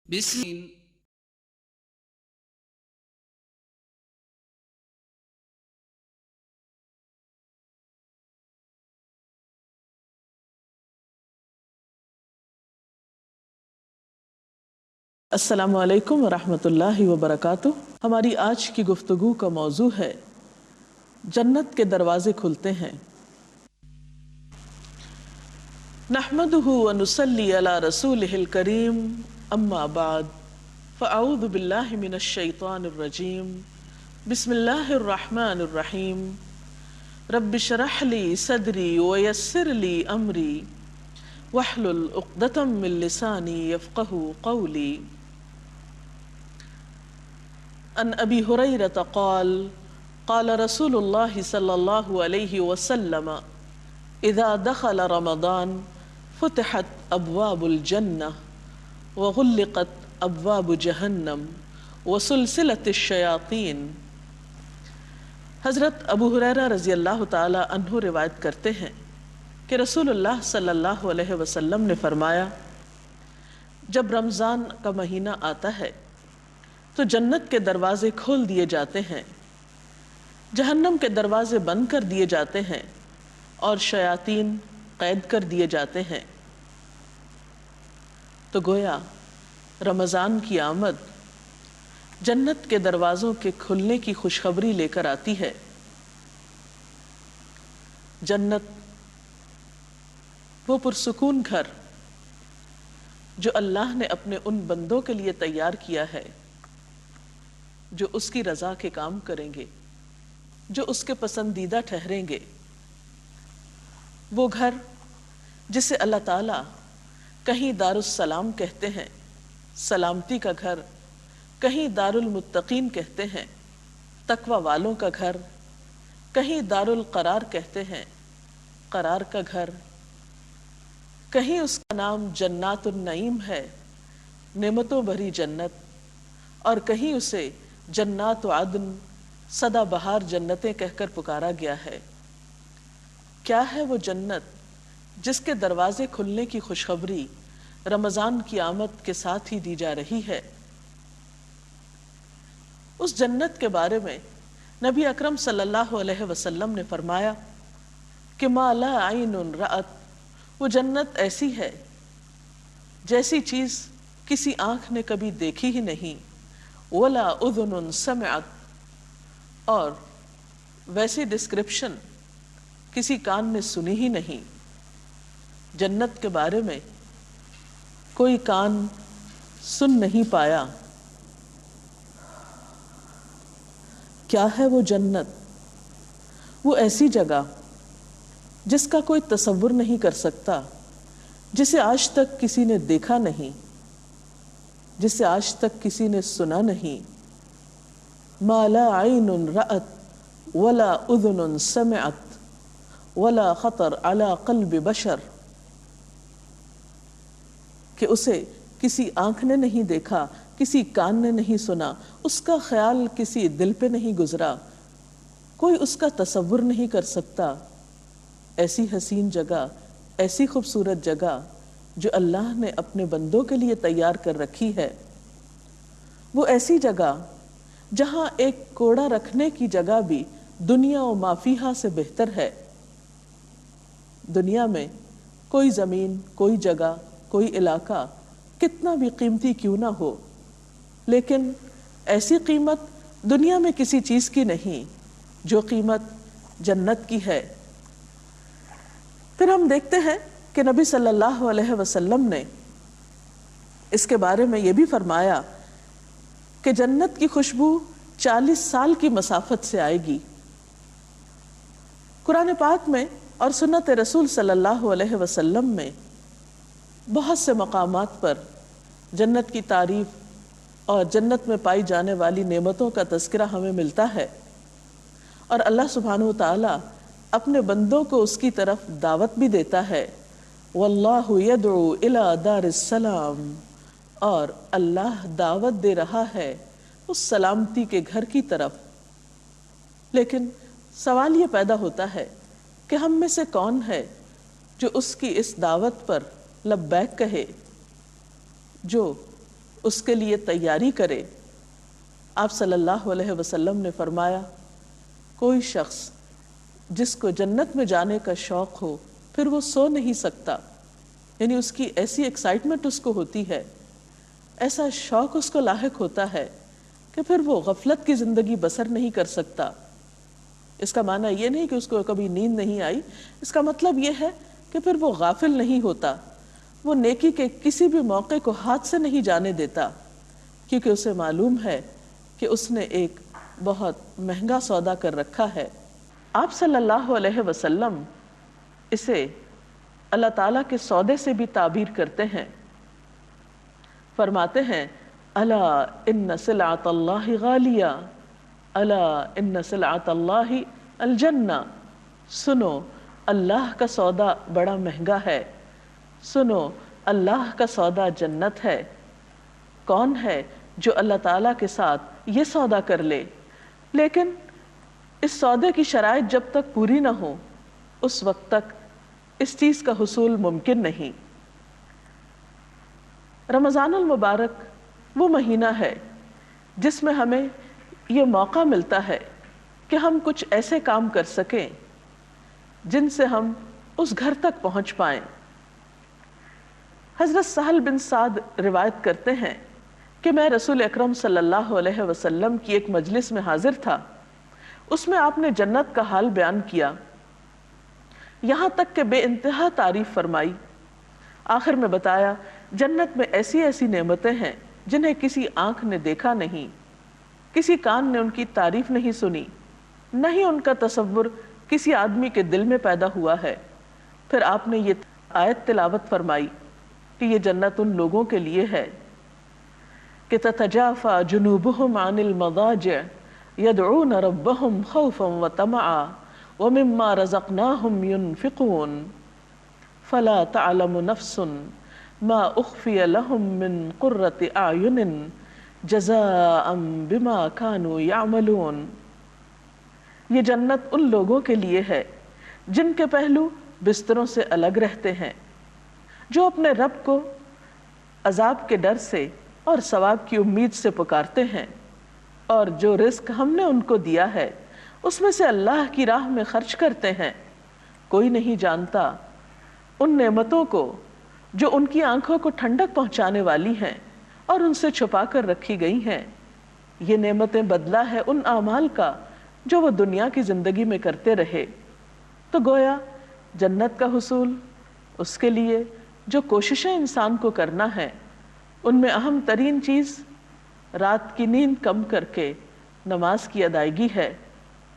بسم السلام علیکم ورحمۃ اللہ وبرکاتہ۔ ہماری آج کی گفتگو کا موضوع ہے جنت کے دروازے کھلتے ہیں۔ نحمدہ ونصلی علی رسولہ الکریم، اما بعد فاعوذ باللہ من الشیطان الرجیم، بسم اللہ الرحمن الرحیم۔ رب اشرح لی صدری ویسر لی امری واحلل عقدۃ من لسانی یفقہوا قولی۔ عن ابی ہریرۃ قال قال رسول اللہ صلی اللہ علیہ وسلم اذا دخل رمضان فتحت ابواب الجنہ وغلقت ابواب جہنم وسلسلت الشیاطین۔ حضرت ابو ہریرہ رضی اللہ تعالی عنہ روایت کرتے ہیں کہ رسول اللہ صلی اللہ علیہ وسلم نے فرمایا، جب رمضان کا مہینہ آتا ہے تو جنت کے دروازے کھول دیے جاتے ہیں، جہنم کے دروازے بند کر دیے جاتے ہیں اور شیاطین قید کر دیے جاتے ہیں۔ تو گویا رمضان کی آمد جنت کے دروازوں کے کھلنے کی خوشخبری لے کر آتی ہے۔ جنت وہ پرسکون گھر جو اللہ نے اپنے ان بندوں کے لیے تیار کیا ہے جو اس کی رضا کے کام کریں گے، جو اس کے پسندیدہ ٹھہریں گے۔ وہ گھر جسے اللہ تعالیٰ کہیں دار السلام کہتے ہیں، سلامتی کا گھر، کہیں دار المتقین کہتے ہیں، تقوی والوں کا گھر، کہیں دار القرار کہتے ہیں، قرار کا گھر، کہیں اس کا نام جنات النعیم ہے، نعمتوں بھری جنت، اور کہیں اسے جنات عدن، سدا بہار جنتیں کہہ کر پکارا گیا ہے۔ کیا ہے وہ جنت جس کے دروازے کھلنے کی خوشخبری رمضان کی آمد کے ساتھ ہی دی جا رہی ہے؟ اس جنت کے بارے میں نبی اکرم صلی اللہ علیہ وسلم نے فرمایا کہ ما لا عین رأت، وہ جنت ایسی ہے جیسی چیز کسی آنکھ نے کبھی دیکھی ہی نہیں، ولا اذن سمعت، اور ویسی ڈسکرپشن کسی کان نے سنی ہی نہیں۔ جنت کے بارے میں کوئی کان سن نہیں پایا۔ کیا ہے وہ جنت؟ وہ ایسی جگہ جس کا کوئی تصور نہیں کر سکتا، جسے آج تک کسی نے دیکھا نہیں، جسے آج تک کسی نے سنا نہیں۔ ما لا عین رأت ولا اذن سمعت ولا خطر علی قلب بشر، کہ اسے کسی آنکھ نے نہیں دیکھا، کسی کان نے نہیں سنا، اس کا خیال کسی دل پہ نہیں گزرا، کوئی اس کا تصور نہیں کر سکتا۔ ایسی حسین جگہ، ایسی خوبصورت جگہ جو اللہ نے اپنے بندوں کے لیے تیار کر رکھی ہے۔ وہ ایسی جگہ جہاں ایک کوڑا رکھنے کی جگہ بھی دنیا و ما فیہا سے بہتر ہے۔ دنیا میں کوئی زمین، کوئی جگہ، کوئی علاقہ کتنا بھی قیمتی کیوں نہ ہو، لیکن ایسی قیمت دنیا میں کسی چیز کی نہیں جو قیمت جنت کی ہے۔ پھر ہم دیکھتے ہیں کہ نبی صلی اللہ علیہ وسلم نے اس کے بارے میں یہ بھی فرمایا کہ جنت کی خوشبو 40 سال کی مسافت سے آئے گی۔ قرآن پاک میں اور سنت رسول صلی اللہ علیہ وسلم میں بہت سے مقامات پر جنت کی تعریف اور جنت میں پائی جانے والی نعمتوں کا تذکرہ ہمیں ملتا ہے، اور اللہ سبحانہ وتعالی اپنے بندوں کو اس کی طرف دعوت بھی دیتا ہے۔ واللہ یدعو الی دار السلام، اور اللہ دعوت دے رہا ہے اس سلامتی کے گھر کی طرف۔ لیکن سوال یہ پیدا ہوتا ہے کہ ہم میں سے کون ہے جو اس کی اس دعوت پر لبیک کہے، جو اس کے لیے تیاری کرے۔ آپ صلی اللہ علیہ وسلم نے فرمایا کوئی شخص جس کو جنت میں جانے کا شوق ہو پھر وہ سو نہیں سکتا، یعنی اس کی ایسی ایکسائٹمنٹ اس کو ہوتی ہے، ایسا شوق اس کو لاحق ہوتا ہے کہ پھر وہ غفلت کی زندگی بسر نہیں کر سکتا۔ اس کا معنی یہ نہیں کہ اس کو کبھی نیند نہیں آئی، اس کا مطلب یہ ہے کہ پھر وہ غافل نہیں ہوتا، وہ نیکی کے کسی بھی موقع کو ہاتھ سے نہیں جانے دیتا، کیونکہ اسے معلوم ہے کہ اس نے ایک بہت مہنگا سودا کر رکھا ہے۔ آپ صلی اللہ علیہ وسلم اسے اللہ تعالیٰ کے سودے سے بھی تعبیر کرتے ہیں، فرماتے ہیں الا ان سلعۃ اللہ غالیہ، الا ان سلعۃ اللہ الجنہ، سنو اللہ کا سودا بڑا مہنگا ہے، سنو اللہ کا سودا جنت ہے۔ کون ہے جو اللہ تعالیٰ کے ساتھ یہ سودا کر لے؟ لیکن اس سودے کی شرائط جب تک پوری نہ ہو اس وقت تک اس چیز کا حصول ممکن نہیں۔ رمضان المبارک وہ مہینہ ہے جس میں ہمیں یہ موقع ملتا ہے کہ ہم کچھ ایسے کام کر سکیں جن سے ہم اس گھر تک پہنچ پائیں۔ حضرت سہل بن سعد روایت کرتے ہیں کہ میں رسول اکرم صلی اللہ علیہ وسلم کی ایک مجلس میں حاضر تھا، اس میں آپ نے جنت کا حال بیان کیا، یہاں تک کہ بے انتہا تعریف فرمائی۔ آخر میں بتایا جنت میں ایسی ایسی نعمتیں ہیں جنہیں کسی آنکھ نے دیکھا نہیں، کسی کان نے ان کی تعریف نہیں سنی، نہ ہی ان کا تصور کسی آدمی کے دل میں پیدا ہوا ہے۔ پھر آپ نے یہ آیت تلاوت فرمائی کہ یہ جنت ان لوگوں کے لیے ہے کہ تتجافى جنوبهم عن المضاجع يدعون ربهم خوفا وطمعا ومما رزقناهم ينفقون فلا تعلم نفس ما اخفي لهم من قرة اعين جزاء بما كانوا يعملون۔ یہ جنت ان لوگوں کے لیے ہے جن کے پہلو بستروں سے الگ رہتے ہیں، جو اپنے رب کو عذاب کے ڈر سے اور ثواب کی امید سے پکارتے ہیں، اور جو رزق ہم نے ان کو دیا ہے اس میں سے اللہ کی راہ میں خرچ کرتے ہیں۔ کوئی نہیں جانتا ان نعمتوں کو جو ان کی آنکھوں کو ٹھنڈک پہنچانے والی ہیں اور ان سے چھپا کر رکھی گئی ہیں۔ یہ نعمتیں بدلہ ہے ان اعمال کا جو وہ دنیا کی زندگی میں کرتے رہے۔ تو گویا جنت کا حصول اس کے لیے جو کوششیں انسان کو کرنا ہے، ان میں اہم ترین چیز رات کی نیند کم کر کے نماز کی ادائیگی ہے،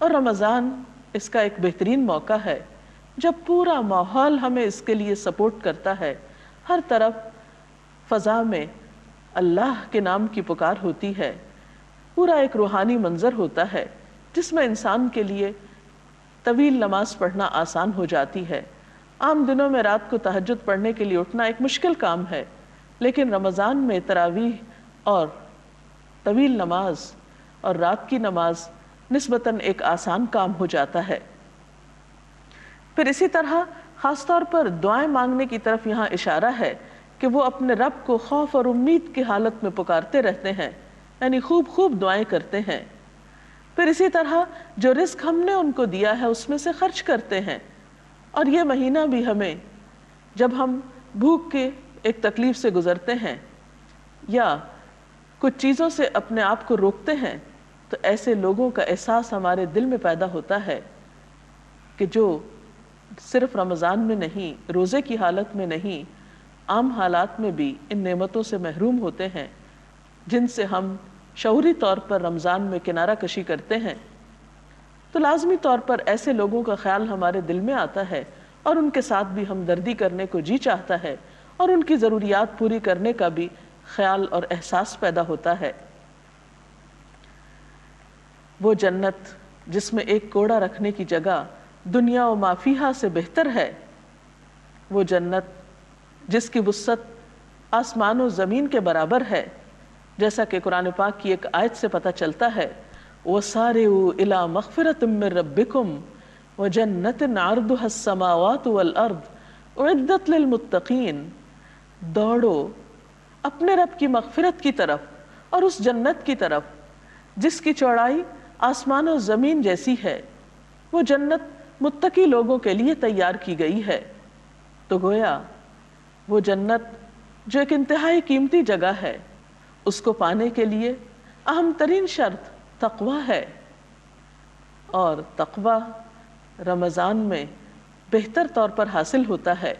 اور رمضان اس کا ایک بہترین موقع ہے جب پورا ماحول ہمیں اس کے لیے سپورٹ کرتا ہے۔ ہر طرف فضا میں اللہ کے نام کی پکار ہوتی ہے، پورا ایک روحانی منظر ہوتا ہے جس میں انسان کے لیے طویل نماز پڑھنا آسان ہو جاتی ہے۔ عام دنوں میں رات کو تہجد پڑھنے کے لیے اٹھنا ایک مشکل کام ہے، لیکن رمضان میں تراویح اور طویل نماز اور رات کی نماز نسبتاً ایک آسان کام ہو جاتا ہے۔ پھر اسی طرح خاص طور پر دعائیں مانگنے کی طرف یہاں اشارہ ہے کہ وہ اپنے رب کو خوف اور امید کی حالت میں پکارتے رہتے ہیں، یعنی خوب خوب دعائیں کرتے ہیں۔ پھر اسی طرح جو رزق ہم نے ان کو دیا ہے اس میں سے خرچ کرتے ہیں۔ اور یہ مہینہ بھی ہمیں جب ہم بھوک کے ایک تکلیف سے گزرتے ہیں یا کچھ چیزوں سے اپنے آپ کو روکتے ہیں، تو ایسے لوگوں کا احساس ہمارے دل میں پیدا ہوتا ہے کہ جو صرف رمضان میں نہیں، روزے کی حالت میں نہیں، عام حالات میں بھی ان نعمتوں سے محروم ہوتے ہیں جن سے ہم شعوری طور پر رمضان میں کنارہ کشی کرتے ہیں۔ تو لازمی طور پر ایسے لوگوں کا خیال ہمارے دل میں آتا ہے اور ان کے ساتھ بھی ہمدردی کرنے کو جی چاہتا ہے، اور ان کی ضروریات پوری کرنے کا بھی خیال اور احساس پیدا ہوتا ہے۔ وہ جنت جس میں ایک کوڑا رکھنے کی جگہ دنیا و ما فیہا سے بہتر ہے، وہ جنت جس کی وسعت آسمان و زمین کے برابر ہے، جیسا کہ قرآن پاک کی ایک آیت سے پتہ چلتا ہے وَسَارِعُوا إِلَىٰ مَغْفِرَةٍ مِّن رَبِّكُمْ وَجَنَّةٍ عَرْضُهَا السَّمَاوَاتُ وَالْأَرْضُ أُعِدَّتْ لِلْمُتَّقِينَ، دوڑو اپنے رب کی مغفرت کی طرف اور اس جنت کی طرف جس کی چوڑائی آسمان و زمین جیسی ہے۔ وہ جنت متقی لوگوں کے لیے تیار کی گئی ہے۔ تو گویا وہ جنت جو ایک انتہائی قیمتی جگہ ہے، اس کو پانے کے لیے اہم ترین شرط تقوی ہے، اور تقوی رمضان میں بہتر طور پر حاصل ہوتا ہے،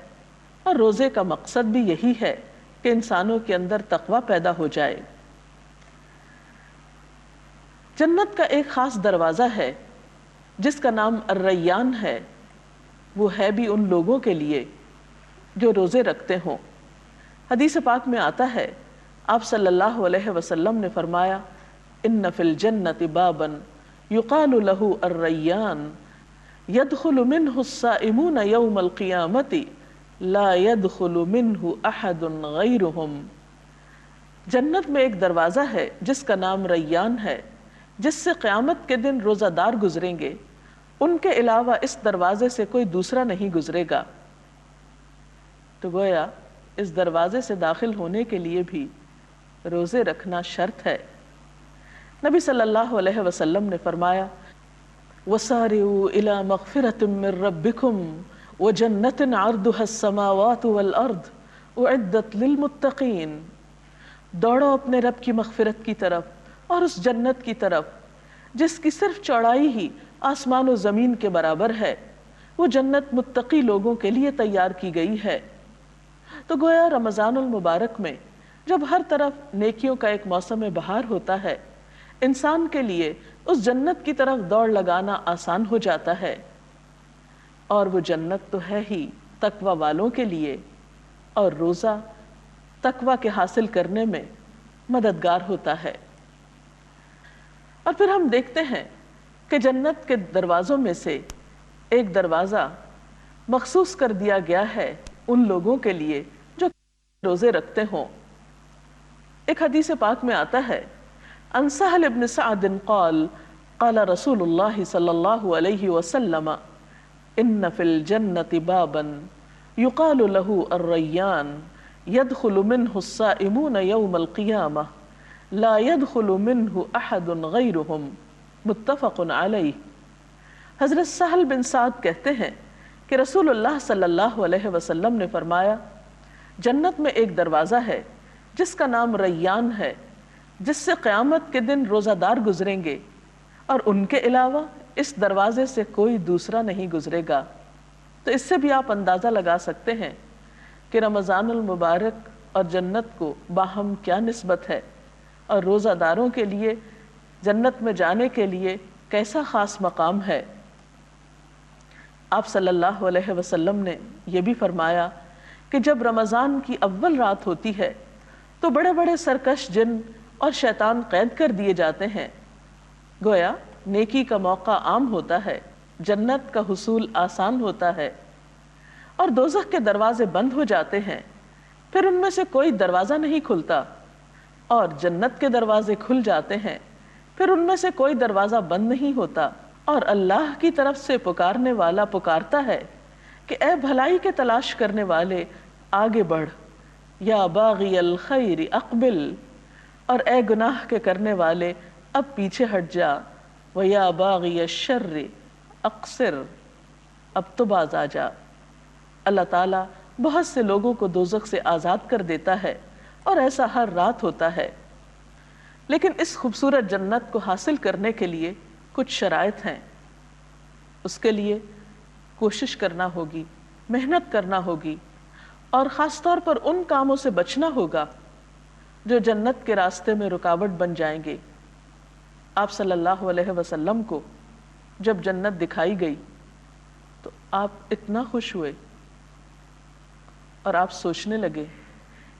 اور روزے کا مقصد بھی یہی ہے کہ انسانوں کے اندر تقوی پیدا ہو جائے۔ جنت کا ایک خاص دروازہ ہے جس کا نام الریان ہے، وہ ہے بھی ان لوگوں کے لیے جو روزے رکھتے ہوں۔ حدیث پاک میں آتا ہے، آپ صلی اللہ علیہ وسلم نے فرمایا، ان فی الجنت بابا یقال له الریان يدخل منه الصائمون يوم القيامة لا يدخل منه احد غيرهم۔ جنت میں ایک دروازہ ہے جس کا نام ریان ہے، جس سے قیامت کے دن روزہ دار گزریں گے، ان کے علاوہ اس دروازے سے کوئی دوسرا نہیں گزرے گا۔ تو گویا اس دروازے سے داخل ہونے کے لیے بھی روزے رکھنا شرط ہے۔ نبی صلی اللہ علیہ وسلم نے فرمایا، وَسَارِعُوا إِلَى مَغْفِرَةٍ مِّن رَبِّكُمْ وَجَنَّةٍ عَرْضُهَا السَّمَاوَاتُ وَالْأَرْضُ أُعِدَّتْ لِلْمُتَّقِينَ۔ دوڑو اپنے رب کی مغفرت کی طرف اور اس جنت کی طرف جس کی صرف چوڑائی ہی آسمان و زمین کے برابر ہے، وہ جنت متقی لوگوں کے لیے تیار کی گئی ہے۔ تو گویا رمضان المبارک میں جب ہر طرف نیکیوں کا ایک موسم بہار ہوتا ہے، انسان کے لیے اس جنت کی طرف دوڑ لگانا آسان ہو جاتا ہے، اور وہ جنت تو ہے ہی تقوی والوں کے لیے، اور روزہ تقوی کے حاصل کرنے میں مددگار ہوتا ہے۔ اور پھر ہم دیکھتے ہیں کہ جنت کے دروازوں میں سے ایک دروازہ مخصوص کر دیا گیا ہے ان لوگوں کے لیے جو روزے رکھتے ہوں۔ ایک حدیث پاک میں آتا ہے، عن سہل بن سعد قال قال رسول اللہ صلی اللہ علیہ وسلم ان فی الجنت بابا یقال له الریان يدخل منه الصائمون يوم القيامة لا يدخل منه احد غيرهم متفق علیہ۔ حضرت سہل بن سعد کہتے ہیں کہ رسول اللہ صلی اللہ علیہ وسلم نے فرمایا، جنت میں ایک دروازہ ہے جس کا نام ریان ہے، جس سے قیامت کے دن روزہ دار گزریں گے، اور ان کے علاوہ اس دروازے سے کوئی دوسرا نہیں گزرے گا۔ تو اس سے بھی آپ اندازہ لگا سکتے ہیں کہ رمضان المبارک اور جنت کو باہم کیا نسبت ہے، اور روزہ داروں کے لیے جنت میں جانے کے لیے کیسا خاص مقام ہے۔ آپ صلی اللہ علیہ وسلم نے یہ بھی فرمایا کہ جب رمضان کی اول رات ہوتی ہے تو بڑے بڑے سرکش جن اور شیطان قید کر دیے جاتے ہیں، گویا نیکی کا موقع عام ہوتا ہے، جنت کا حصول آسان ہوتا ہے، اور دوزخ کے دروازے بند ہو جاتے ہیں، پھر ان میں سے کوئی دروازہ نہیں کھلتا، اور جنت کے دروازے کھل جاتے ہیں، پھر ان میں سے کوئی دروازہ بند نہیں ہوتا، اور اللہ کی طرف سے پکارنے والا پکارتا ہے کہ اے بھلائی کے تلاش کرنے والے آگے بڑھ، یا باغی الخیر اقبل، اور اے گناہ کے کرنے والے اب پیچھے ہٹ جا، ویا باغی الشر اقصر، اب تو باز آ جا۔ اللہ تعالیٰ بہت سے لوگوں کو دوزخ سے آزاد کر دیتا ہے، اور ایسا ہر رات ہوتا ہے۔ لیکن اس خوبصورت جنت کو حاصل کرنے کے لیے کچھ شرائط ہیں۔ اس کے لیے کوشش کرنا ہوگی، محنت کرنا ہوگی، اور خاص طور پر ان کاموں سے بچنا ہوگا جو جنت کے راستے میں رکاوٹ بن جائیں گے۔ آپ صلی اللہ علیہ وسلم کو جب جنت دکھائی گئی تو آپ اتنا خوش ہوئے، اور آپ سوچنے لگے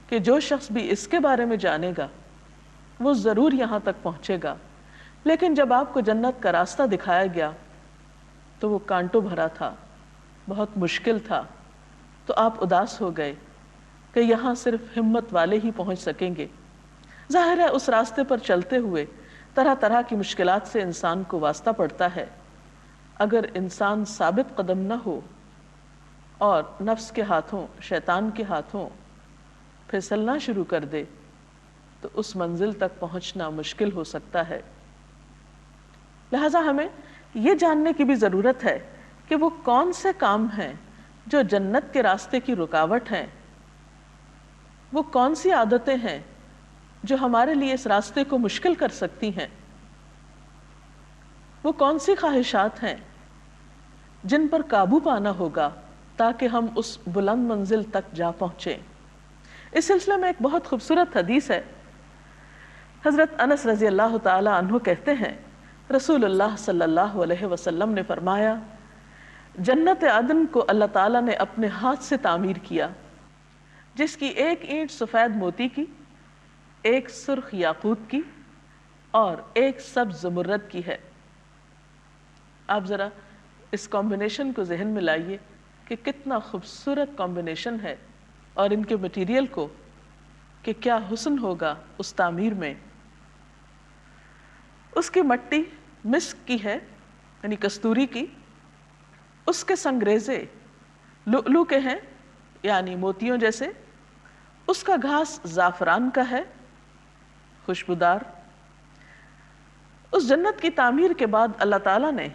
کہ جو شخص بھی اس کے بارے میں جانے گا وہ ضرور یہاں تک پہنچے گا، لیکن جب آپ کو جنت کا راستہ دکھایا گیا تو وہ کانٹوں بھرا تھا، بہت مشکل تھا، تو آپ اداس ہو گئے کہ یہاں صرف ہمت والے ہی پہنچ سکیں گے۔ ظاہر ہے اس راستے پر چلتے ہوئے طرح طرح کی مشکلات سے انسان کو واسطہ پڑتا ہے۔ اگر انسان ثابت قدم نہ ہو اور نفس کے ہاتھوں، شیطان کے ہاتھوں پھسلنا شروع کر دے تو اس منزل تک پہنچنا مشکل ہو سکتا ہے۔ لہٰذا ہمیں یہ جاننے کی بھی ضرورت ہے کہ وہ کون سے کام ہیں جو جنت کے راستے کی رکاوٹ ہیں، وہ کون سی عادتیں ہیں جو ہمارے لیے اس راستے کو مشکل کر سکتی ہیں، وہ کون سی خواہشات ہیں جن پر قابو پانا ہوگا تاکہ ہم اس بلند منزل تک جا پہنچیں۔ اس سلسلے میں ایک بہت خوبصورت حدیث ہے۔ حضرت انس رضی اللہ تعالی عنہ کہتے ہیں رسول اللہ صلی اللہ علیہ وسلم نے فرمایا، جنت عدن کو اللہ تعالیٰ نے اپنے ہاتھ سے تعمیر کیا، جس کی ایک اینٹ سفید موتی کی، ایک سرخ یاقوت کی اور ایک سبز زمرد کی ہے۔ آپ ذرا اس کمبینیشن کو ذہن میں لائیے کہ کتنا خوبصورت کمبینیشن ہے، اور ان کے مٹیریل کو کہ کیا حسن ہوگا اس تعمیر میں۔ اس کی مٹی مسک کی ہے، یعنی کستوری کی، اس کے سنگریزے لؤلؤ کے ہیں، یعنی موتیوں جیسے، اس کا گھاس زعفران کا ہے، خوشبودار۔ اس جنت کی تعمیر کے بعد اللہ تعالیٰ نے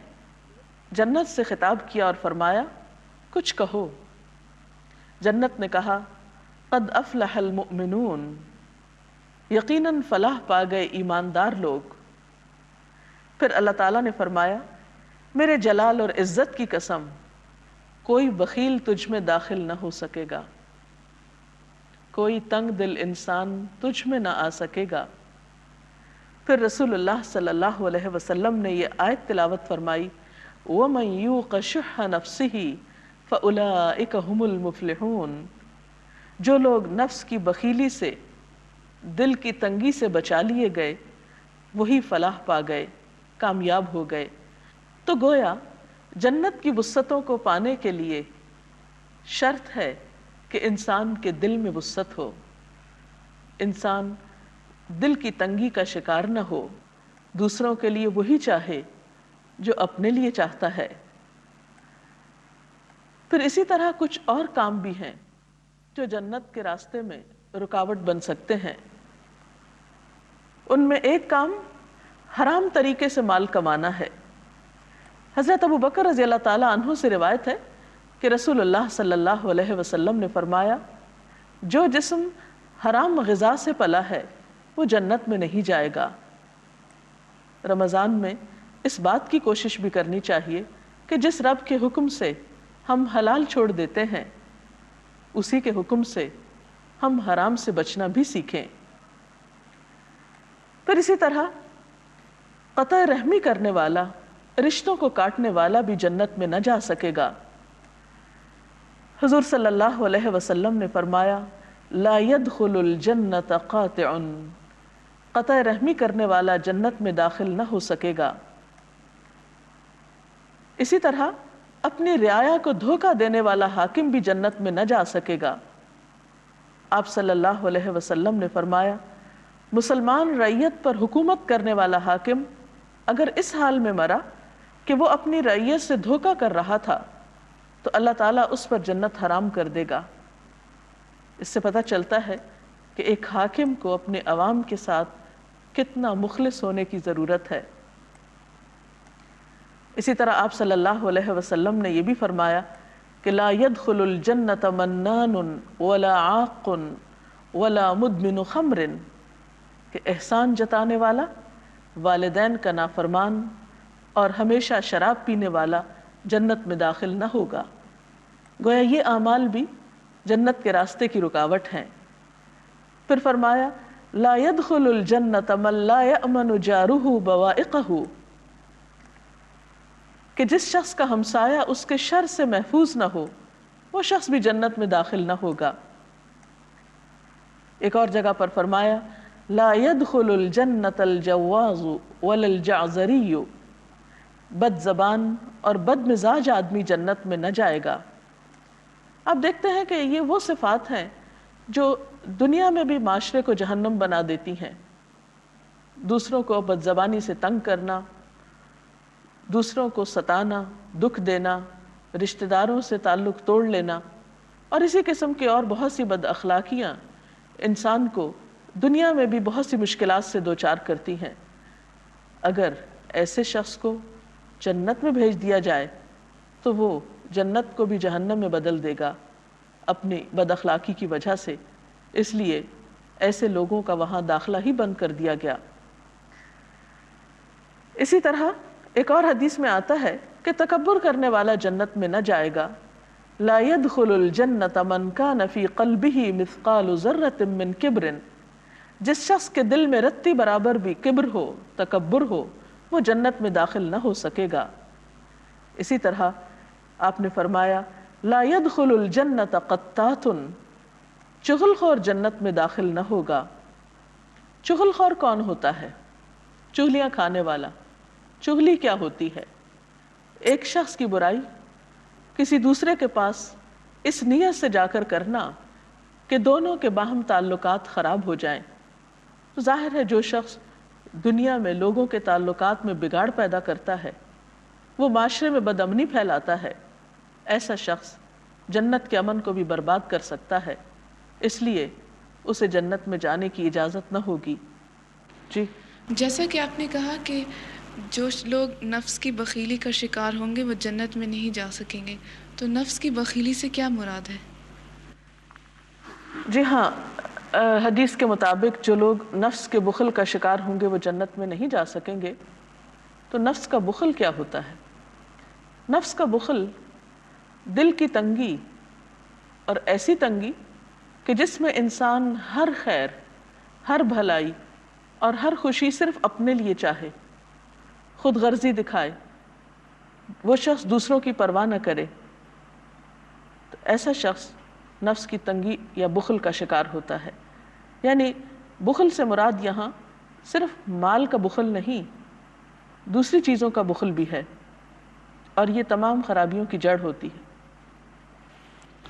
جنت سے خطاب کیا اور فرمایا، کچھ کہو۔ جنت نے کہا، قد افلح المؤمنون، یقیناً فلاح پا گئے ایماندار لوگ۔ پھر اللہ تعالیٰ نے فرمایا، میرے جلال اور عزت کی قسم، کوئی بخیل تجھ میں داخل نہ ہو سکے گا، کوئی تنگ دل انسان تجھ میں نہ آ سکے گا۔ پھر رسول اللہ صلی اللہ علیہ وسلم نے یہ آیت تلاوت فرمائی، وَمَن يُوقَ شُحَّ نَفْسِهِ فَأُولَٰئِكَ هُمُ الْمُفْلِحُونَ، جو لوگ نفس کی بخیلی سے، دل کی تنگی سے بچا لیے گئے، وہی فلاح پا گئے، کامیاب ہو گئے۔ تو گویا جنت کی وسعتوں کو پانے کے لیے شرط ہے کہ انسان کے دل میں وسعت ہو، انسان دل کی تنگی کا شکار نہ ہو، دوسروں کے لیے وہی چاہے جو اپنے لیے چاہتا ہے۔ پھر اسی طرح کچھ اور کام بھی ہیں جو جنت کے راستے میں رکاوٹ بن سکتے ہیں۔ ان میں ایک کام حرام طریقے سے مال کمانا ہے۔ حضرت ابو بکر رضی اللہ تعالیٰ عنہ سے روایت ہے کہ رسول اللہ صلی اللہ علیہ وسلم نے فرمایا، جو جسم حرام غذا سے پلا ہے وہ جنت میں نہیں جائے گا۔ رمضان میں اس بات کی کوشش بھی کرنی چاہیے کہ جس رب کے حکم سے ہم حلال چھوڑ دیتے ہیں، اسی کے حکم سے ہم حرام سے بچنا بھی سیکھیں۔ پھر اسی طرح قطع رحمی کرنے والا، رشتوں کو کاٹنے والا بھی جنت میں نہ جا سکے گا۔ حضور صلی اللہ علیہ وسلم نے فرمایا، لا يدخل الجنت قاطع، قطع رحمی کرنے والا جنت میں داخل نہ ہو سکے گا۔ اسی طرح اپنی رعایا کو دھوکہ دینے والا حاکم بھی جنت میں نہ جا سکے گا۔ آپ صلی اللہ علیہ وسلم نے فرمایا، مسلمان رعیت پر حکومت کرنے والا حاکم اگر اس حال میں مرا کہ وہ اپنی رعیت سے دھوکہ کر رہا تھا تو اللہ تعالیٰ اس پر جنت حرام کر دے گا۔ اس سے پتہ چلتا ہے کہ ایک حاکم کو اپنے عوام کے ساتھ کتنا مخلص ہونے کی ضرورت ہے۔ اسی طرح آپ صلی اللہ علیہ وسلم نے یہ بھی فرمایا کہ لا يدخل الجنت منان ولا عاق ولا مدمن خمر، کہ احسان جتانے والا، والدین کا نافرمان اور ہمیشہ شراب پینے والا جنت میں داخل نہ ہوگا۔ گویا یہ اعمال بھی جنت کے راستے کی رکاوٹ ہیں۔ پھر فرمایا، لا يدخل الجنت من لا يأمن جارہ بوائقہ، کہ جس شخص کا ہمسایہ اس کے شر سے محفوظ نہ ہو وہ شخص بھی جنت میں داخل نہ ہوگا۔ ایک اور جگہ پر فرمایا، لا يدخل الجنت الجواز ولا الجعزری، بد زبان اور بد مزاج آدمی جنت میں نہ جائے گا۔ آپ دیکھتے ہیں کہ یہ وہ صفات ہیں جو دنیا میں بھی معاشرے کو جہنم بنا دیتی ہیں۔ دوسروں کو بد زبانی سے تنگ کرنا، دوسروں کو ستانا، دکھ دینا، رشتہ داروں سے تعلق توڑ لینا، اور اسی قسم کے اور بہت سی بد اخلاقیاں انسان کو دنیا میں بھی بہت سی مشکلات سے دوچار کرتی ہیں، اگر ایسے شخص کو جنت میں بھیج دیا جائے تو وہ جنت کو بھی جہنم میں بدل دے گا اپنی بد اخلاقی کی وجہ سے، اس لیے ایسے لوگوں کا وہاں داخلہ ہی بند کر دیا گیا۔ اسی طرح ایک اور حدیث میں آتا ہے کہ تکبر کرنے والا جنت میں نہ جائے گا، لا يدخل الجنت من كان في قلبه مثقال ذرة من کبر، جس شخص کے دل میں رتی برابر بھی کبر ہو، تکبر ہو، وہ جنت میں داخل نہ ہو سکے گا۔ اسی طرح آپ نے فرمایا لا يدخل الجنت قطات، چغل خور جنت میں داخل نہ ہوگا۔ چغل خور کون ہوتا ہے؟ چغلیاں کھانے والا۔ چغلی کیا ہوتی ہے؟ ایک شخص کی برائی کسی دوسرے کے پاس اس نیت سے جا کر کرنا کہ دونوں کے باہم تعلقات خراب ہو جائیں۔ تو ظاہر ہے جو شخص دنیا میں لوگوں کے تعلقات میں بگاڑ پیدا کرتا ہے، وہ معاشرے میں بدامنی پھیلاتا ہے، ایسا شخص جنت کے امن کو بھی برباد کر سکتا ہے، اس لیے اسے جنت میں جانے کی اجازت نہ ہوگی۔ جی، جیسا کہ آپ نے کہا کہ جو لوگ نفس کی بخیلی کا شکار ہوں گے وہ جنت میں نہیں جا سکیں گے، تو نفس کی بخیلی سے کیا مراد ہے؟ جی ہاں، حدیث کے مطابق جو لوگ نفس کے بخل کا شکار ہوں گے وہ جنت میں نہیں جا سکیں گے۔ تو نفس کا بخل کیا ہوتا ہے؟ نفس کا بخل دل کی تنگی، اور ایسی تنگی کہ جس میں انسان ہر خیر، ہر بھلائی اور ہر خوشی صرف اپنے لیے چاہے، خود غرضی دکھائے، وہ شخص دوسروں کی پرواہ نہ کرے، تو ایسا شخص نفس کی تنگی یا بخل کا شکار ہوتا ہے۔ یعنی بخل سے مراد یہاں صرف مال کا بخل نہیں، دوسری چیزوں کا بخل بھی ہے، اور یہ تمام خرابیوں کی جڑ ہوتی ہے۔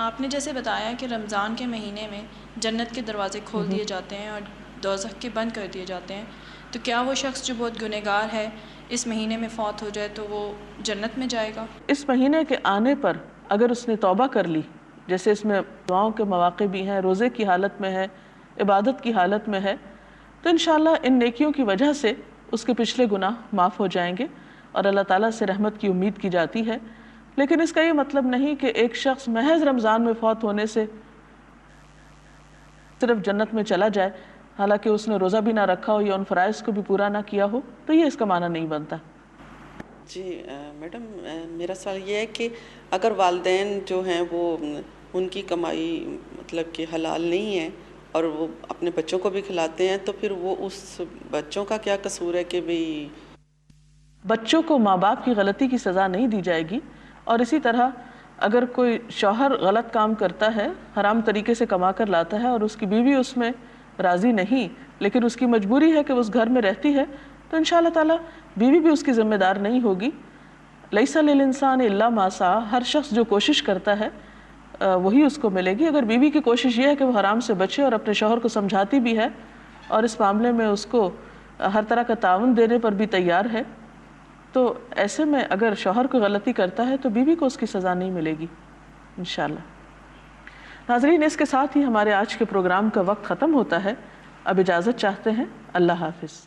آپ نے جیسے بتایا کہ رمضان کے مہینے میں جنت کے دروازے کھول دیے جاتے ہیں اور دوزخ کے بند کر دیے جاتے ہیں، تو کیا وہ شخص جو بہت گنہگار ہے اس مہینے میں فوت ہو جائے تو وہ جنت میں جائے گا؟ اس مہینے کے آنے پر اگر اس نے توبہ کر لی، جیسے اس میں دعاؤں کے مواقع بھی ہیں، روزے کی حالت میں ہے، عبادت کی حالت میں ہے، تو انشاءاللہ ان نیکیوں کی وجہ سے اس کے پچھلے گناہ معاف ہو جائیں گے اور اللہ تعالیٰ سے رحمت کی امید کی جاتی ہے۔ لیکن اس کا یہ مطلب نہیں کہ ایک شخص محض رمضان میں فوت ہونے سے صرف جنت میں چلا جائے، حالانکہ اس نے روزہ بھی نہ رکھا ہو یا ان فرائض کو بھی پورا نہ کیا ہو، تو یہ اس کا معنی نہیں بنتا۔ جی میڈم، میرا سوال یہ ہے کہ اگر والدین جو ہیں وہ ان کی کمائی مطلب کہ حلال نہیں ہے اور وہ اپنے بچوں کو بھی کھلاتے ہیں، تو پھر وہ اس بچوں کا کیا قصور ہے کہ بھئی؟ بچوں کو ماں باپ کی غلطی کی سزا نہیں دی جائے گی، اور اسی طرح اگر کوئی شوہر غلط کام کرتا ہے، حرام طریقے سے کما کر لاتا ہے اور اس کی بیوی اس میں راضی نہیں، لیکن اس کی مجبوری ہے کہ وہ اس گھر میں رہتی ہے، تو انشاءاللہ تعالیٰ بیوی بھی اس کی ذمہ دار نہیں ہوگی۔ لیس للانسان الا ما سعی، ہر شخص جو کوشش کرتا ہے وہی اس کو ملے گی۔ اگر بیوی کی کوشش یہ ہے کہ وہ حرام سے بچے اور اپنے شوہر کو سمجھاتی بھی ہے اور اس معاملے میں اس کو ہر طرح کا تعاون دینے پر بھی تیار ہے، تو ایسے میں اگر شوہر کو غلطی کرتا ہے تو بیوی کو اس کی سزا نہیں ملے گی انشاءاللہ۔ ناظرین، اس کے ساتھ ہی ہمارے آج کے پروگرام کا وقت ختم ہوتا ہے۔ اب اجازت چاہتے ہیں۔ اللہ حافظ۔